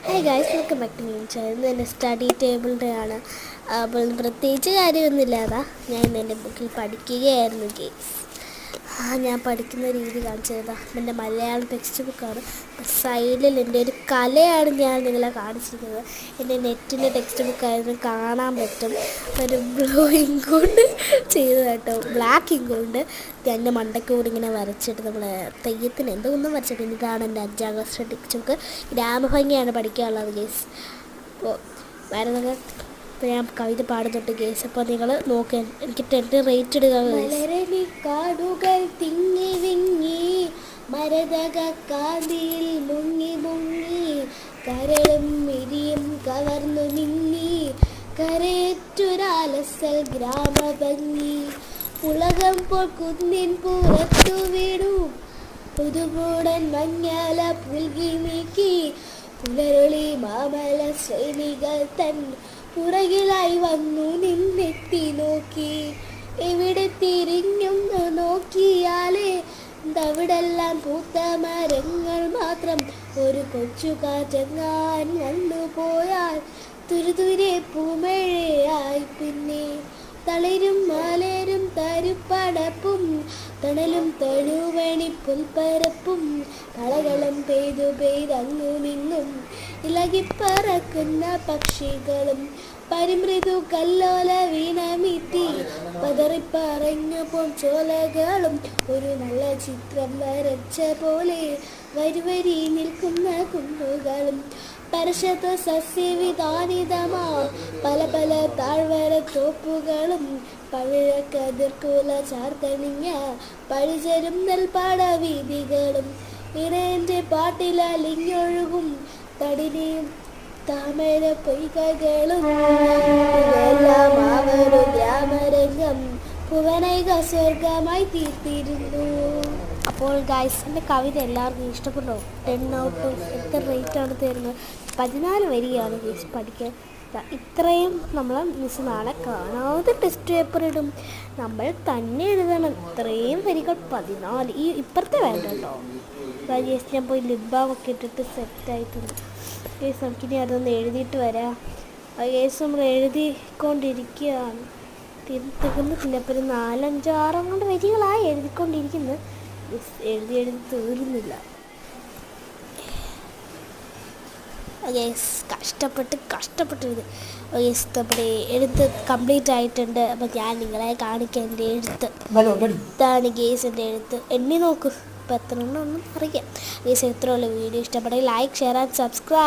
Hi guys, welcome back to me channel. ഇന്ന് എൻ്റെ study ടേബിളിൻ്റെ ആണ്. അപ്പോൾ പ്രത്യേകിച്ച് കാര്യമൊന്നുമില്ലാതെ ഞാൻ ഇന്ന് എൻ്റെ ബുക്കിൽ പഠിക്കുകയായിരുന്നു ഗെയ്സ്. ഞാൻ പഠിക്കുന്ന രീതി കാണിച്ചു തരാം. എൻ്റെ മലയാളം ടെക്സ്റ്റ് ബുക്കാണ്. സൈഡിൽ എൻ്റെ ഒരു കലയാണ് ഞാൻ നിങ്ങളെ കാണിച്ചിരിക്കുന്നത്. എൻ്റെ നെറ്റിൻ്റെ ടെക്സ്റ്റ് ബുക്കായിരുന്നു, കാണാൻ പറ്റും. ഒരു ബ്ലൂ ഇങ്ക് കൊണ്ട് ചെയ്ത് കേട്ടോ, ബ്ലാക്ക് ഇങ്ക് കൊണ്ട് എൻ്റെ മണ്ടയ്ക്കൂടി ഇങ്ങനെ വരച്ചിട്ട് നമ്മൾ തെയ്യത്തിന് എന്തൊന്നും വരച്ചിട്ട്. ഇതാണ് എൻ്റെ 5ാം ക്ലാസ്സിലെ ടെക്സ്റ്റ് ബുക്ക്. ഗ്രാമഭംഗിയാണ് പഠിക്കാനുള്ളത് ഗേസ്. അപ്പോൾ വരുന്നത് ഇപ്പോൾ ഞാൻ കവിത പാടുന്നുണ്ട് ഗേസ്. അപ്പോൾ നിങ്ങൾ നോക്കുക, എനിക്ക് 10 റേറ്റ് ഇടുക. മലരലി കാടുകൾ തിങ്ങി വിങ്ങി മരതക കാന്തിയിൽ മുങ്ങി മുങ്ങി കരളും മിരിയും കവർന്നു മിങ്ങി കരയേറ്റൊരാലസൽ ഗ്രാമഭംഗി ഉലകം പോൽ കുന്നിൻ പുറത്തു വീണു പുതുകൂടൻ മഞ്ഞല പുൽകി നീക്കി പുലരൊളി മാമല ശ്രേണികൾ തൻ പുറകിലായി വന്നു നിന്നെത്തി നോക്കി. എവിടെ തിരിഞ്ഞും നോക്കിയാലേ തവിടെല്ലാം പൂത്ത മരങ്ങൾ മാത്രം. ഒരു കൊച്ചു കാറ്റങ്ങാൻ വന്നു പോയാൽ തുരുതുരെ പൂമഴയായി പിന്നെ തളിരും മാലേരും തരുപ്പടപ്പും തണലും തഴുവണി പുൽപ്പരപ്പും കളകളും പെയ്തങ്ങു നിന്നും ഇളകിപ്പറക്കുന്ന പക്ഷികളും പരിമൃദു കല്ലോല വീണമീറ്റി പതറിപ്പറഞ്ഞപ്പോൾ ചോലകളും ഒരു നല്ല ചിത്രം വരച്ച പോലെ വരി നിൽക്കുന്ന കുന്നുകളും പരശത സസ്യവിധാനിതമാ പല പല താഴ്വര തോപ്പുകളും പഴക്കതിർക്കുല ചാർത്തണിഞ്ഞ പഴിചരും നെൽപ്പാട വീതികളും ഇടയൻ്റെ പാട്ടിലലിഞ്ഞൊഴുകും തടിനെയും താമര പൊയ്കകളും എല്ലാം അവരു ഗ്രാമരംഗം ഭുവനൈക സ്വർഗമായി തീർത്തിരുന്നു. അപ്പോൾ ഗായ്സ്, എൻ്റെ കവിത എല്ലാവർക്കും ഇഷ്ടപ്പെട്ടോ? 10 ഔട്ട് ഓഫ് എത്ര റേറ്റാണ് തരുന്നത്? 14 വരികയാണ് ഗൈസ് പഠിക്കാൻ. ഇത്രയും നമ്മൾ മിസ് നാളെ കാണാതെ ടെസ്റ്റ് പേപ്പർ ഇടും, നമ്മൾ തന്നെ എഴുതണം. ഇത്രയും വരികൾ 14. ഈ ഇപ്പുറത്തെ വേണ്ട കേട്ടോ ഗൈസ്. ഞാൻ പോയി ലിബാമൊക്കെ ഇട്ടിട്ട് സെറ്റായിട്ടുണ്ട് ഗൈസ്. നമുക്കിനി അതൊന്ന് എഴുതിയിട്ട് വരാം ഗൈസ്. നമ്മൾ എഴുതിക്കൊണ്ടിരിക്കുകയാണ്, തികഞ്ഞിട്ടില്ല. ഇപ്പോൾ ഒരു 4, 5, 6 കൊണ്ട് വരികളായി എഴുതിക്കൊണ്ടിരിക്കുന്നത്. എഴുതി തീരുന്നില്ല ഗൈസ്. കഷ്ടപ്പെട്ട് ഇത് ഗൈസ് നമ്മുടെ എഴുത്ത് കംപ്ലീറ്റ് ആയിട്ടുണ്ട്. അപ്പം ഞാൻ നിങ്ങളെ കാണിക്കാം എൻ്റെ എഴുത്ത്. ഇതാണ് ഗൈസ് എൻ്റെ എഴുത്ത്. എണ്ണി നോക്കൂ, ഇപ്പം എത്ര എണ്ണം ഒന്നും അറിയാം ഗൈസ്. എത്രയുള്ള വീഡിയോ ഇഷ്ടപ്പെട്ടെങ്കിൽ ലൈക്ക്, ഷെയർ ആൻഡ് സബ്സ്ക്രൈബ്.